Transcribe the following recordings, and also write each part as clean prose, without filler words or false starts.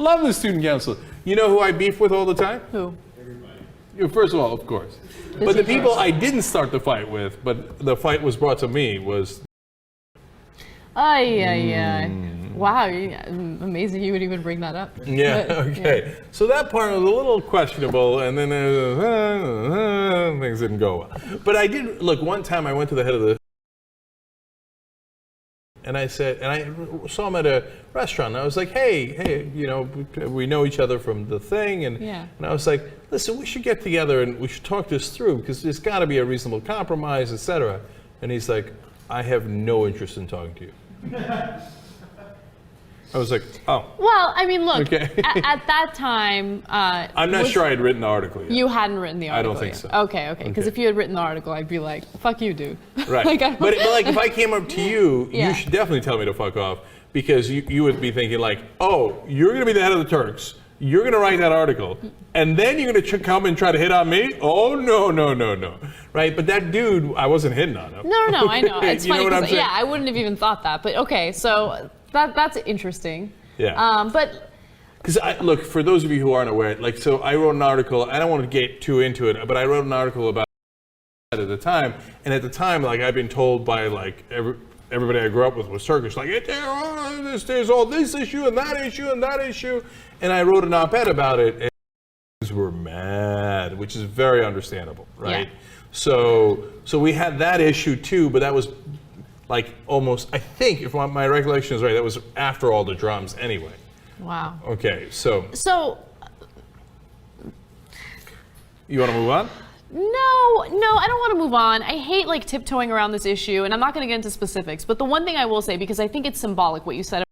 love the student council. You know who I beef with all the time? Who? First of all, of course. But the people I didn't start the fight with, but the fight was brought to me, was... Yeah. Wow, amazing you would even bring that up. Yeah, okay. Yeah. So that part was a little questionable, and then things didn't go well. But I did, look, one time I went to the head of the... And I said, and I saw him at a restaurant, and I was like, hey, you know, we know each other from the thing, and I was like, listen, we should get together and we should talk this through, because there's got to be a reasonable compromise, etc. And he's like, I have no interest in talking to you. I was like, oh. Well, I mean, look, okay. at that time... I'm not sure I had written the article yet. You hadn't written the article I don't think yet. so. Okay. Because if you had written the article, I'd be like, fuck you, dude. Right. Like, but like, if I came up to you, you should definitely tell me to fuck off, because you would be thinking like, oh, you're going to be the head of the Turks. You're going to write that article, and then you're going to come and try to hit on me? Oh, no. Right? But that dude, I wasn't hitting on him. No, I know. It's funny because, saying? I wouldn't have even thought that. But okay, so that's interesting. Yeah. But because look, for those of you who aren't aware, like, so I wrote an article. I don't want to get too into it, but I wrote an article about at the time, and at the time, like, I've been told by like everybody I grew up with was Turkish, like, there's all this issue and that issue and that issue, and I wrote an op-ed about it, and were mad, which is very understandable, right? Yeah. So we had that issue too, but that was like almost, I think, if my recollection is right, that was after all the drums anyway. wow. Okay, so you want to move on? No, I don't want to move on. I hate like tiptoeing around this issue, and I'm not going to get into specifics. But the one thing I will say, because I think it's symbolic, what you said about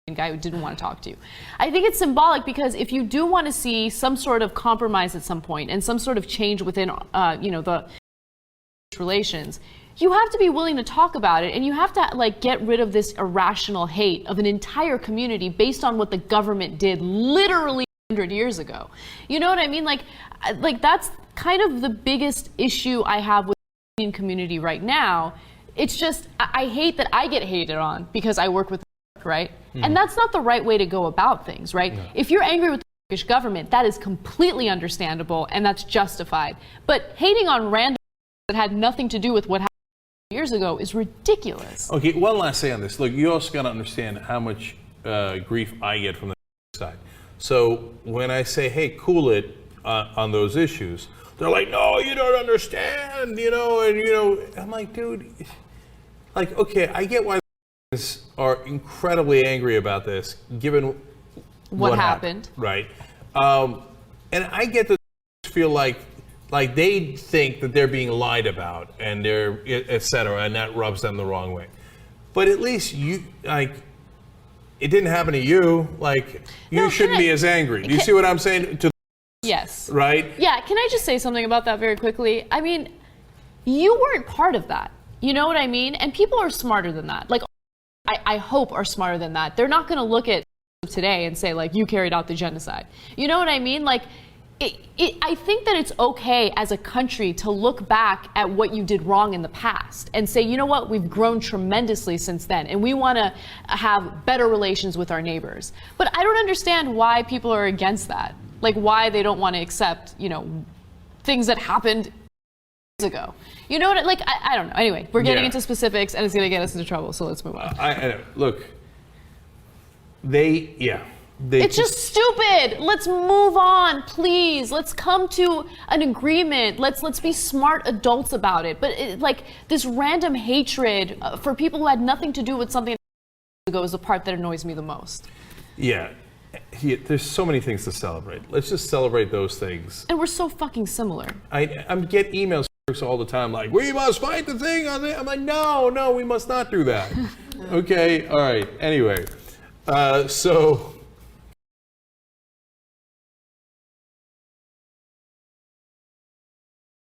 the guy who didn't want to talk to you. I think it's symbolic because if you do want to see some sort of compromise at some point and some sort of change within, the relations, you have to be willing to talk about it, and you have to like get rid of this irrational hate of an entire community based on what the government did literally 100 years ago. You know what I mean? Like that's kind of the biggest issue I have with the Indian community right now. It's just I hate that I get hated on because I work with the right? And that's not the right way to go about things, right? No. If you're angry with the Turkish government, that is completely understandable and that's justified. But hating on random that had nothing to do with what happened years ago is ridiculous. Okay, one last thing on this. Look, you also got to understand how much grief I get from the side. So when I say, hey, cool it on those issues, they're like, no, you don't understand, and I'm like, dude, like, okay, I get why are incredibly angry about this, given what happened. Right. And I get to feel like they think that they're being lied about and they're et cetera, and that rubs them the wrong way. But at least you, like, it didn't happen to you. Like, you shouldn't be as angry. Do you see what I'm saying? Yes. Right? Yeah, can I just say something about that very quickly? I mean, you weren't part of that. You know what I mean? And people are smarter than that. Like, I hope are smarter than that. They're not going to look at today and say, like, you carried out the genocide. You know what I mean? Like, I think that it's okay as a country to look back at what you did wrong in the past and say, you know what, we've grown tremendously since then, and we want to have better relations with our neighbors. But I don't understand why people are against that. Like, why they don't want to accept, things that happened ago. You know what? Like, I don't know. Anyway, we're getting into specifics, and it's going to get us into trouble. So let's move on. Look, it's just stupid. Let's move on, please. Let's come to an agreement. Let's be smart adults about it. But like this random hatred for people who had nothing to do with something ago is the part that annoys me the most. Yeah. There's so many things to celebrate. Let's just celebrate those things. And we're so fucking similar. I get emails all the time like, we must fight the thing on it. I'm like, no, we must not do that. Okay, all right. Anyway, so